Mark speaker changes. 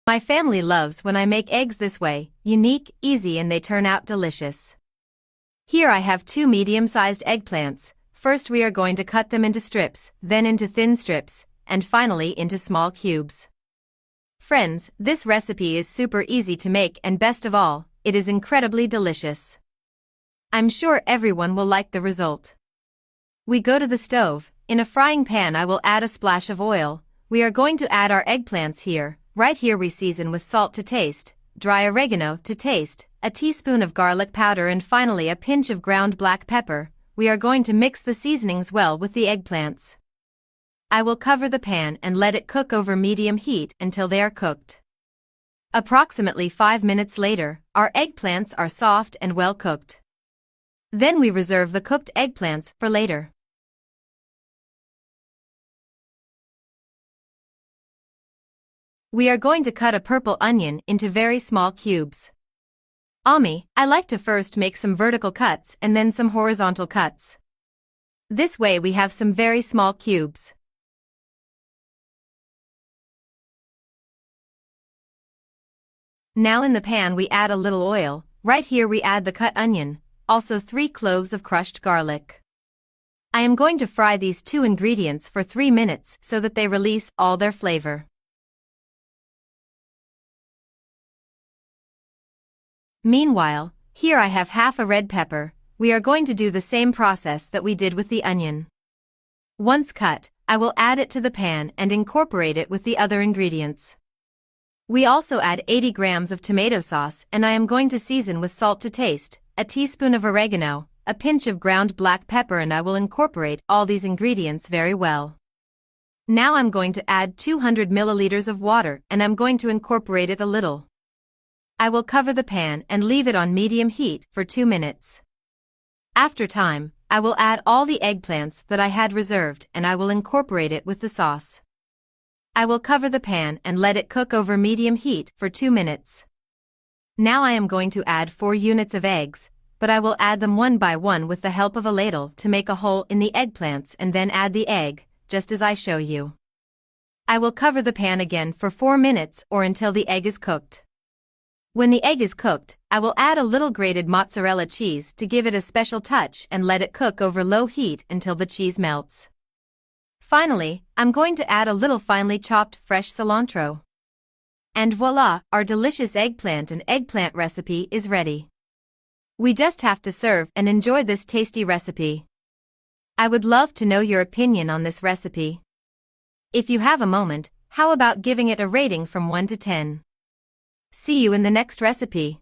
Speaker 1: My family loves when I make eggs this way, unique, easy, and they turn out delicious. Here I have 2 medium-sized eggplants. First we are going to cut them into strips, then into thin strips, and finally into small cubes. Friends, this recipe is super easy to make and best of all, it is incredibly delicious. I'm sure everyone will like the result. We go to the stove. In a frying pan I will add a splash of oil. We are going to add our eggplants here. Right here we season with salt to taste, dry oregano to taste, a teaspoon of garlic powder and finally a pinch of ground black pepper. We are going to mix the seasonings well with the eggplants. I will cover the pan and let it cook over medium heat until they are cooked. Approximately 5 minutes later, our eggplants are soft and well cooked. Then we reserve the cooked eggplants for later. We are going to cut a purple onion into very small cubes. I like to first make some vertical cuts and then some horizontal cuts. This way we have some very small cubes. Now in the pan we add a little oil. Right here we add the cut onion, also 3 cloves of crushed garlic. I am going to fry these 2 ingredients for 3 minutes so that they release all their flavor. Meanwhile, here I have half a red pepper. We are going to do the same process that we did with the onion. Once cut, I will add it to the pan and incorporate it with the other ingredients. We also add 80 grams of tomato sauce and I am going to season with salt to taste, a teaspoon of oregano, a pinch of ground black pepper, and I will incorporate all these ingredients very well. Now I'm going to add 200 milliliters of water and I'm going to incorporate it a little. I will cover the pan and leave it on medium heat for 2 minutes. After time, I will add all the eggplants that I had reserved and I will incorporate it with the sauce. I will cover the pan and let it cook over medium heat for 2 minutes. Now I am going to add 4 units of eggs, but I will add them one by one with the help of a ladle to make a hole in the eggplants and then add the egg, just as I show you. I will cover the pan again for 4 minutes or until the egg is cooked. When the egg is cooked, I will add a little grated mozzarella cheese to give it a special touch and let it cook over low heat until the cheese melts. Finally, I'm going to add a little finely chopped fresh cilantro. And voila, our delicious eggplant and eggplant recipe is ready. We just have to serve and enjoy this tasty recipe. I would love to know your opinion on this recipe. If you have a moment, how about giving it a rating from 1 to 10? See you in the next recipe.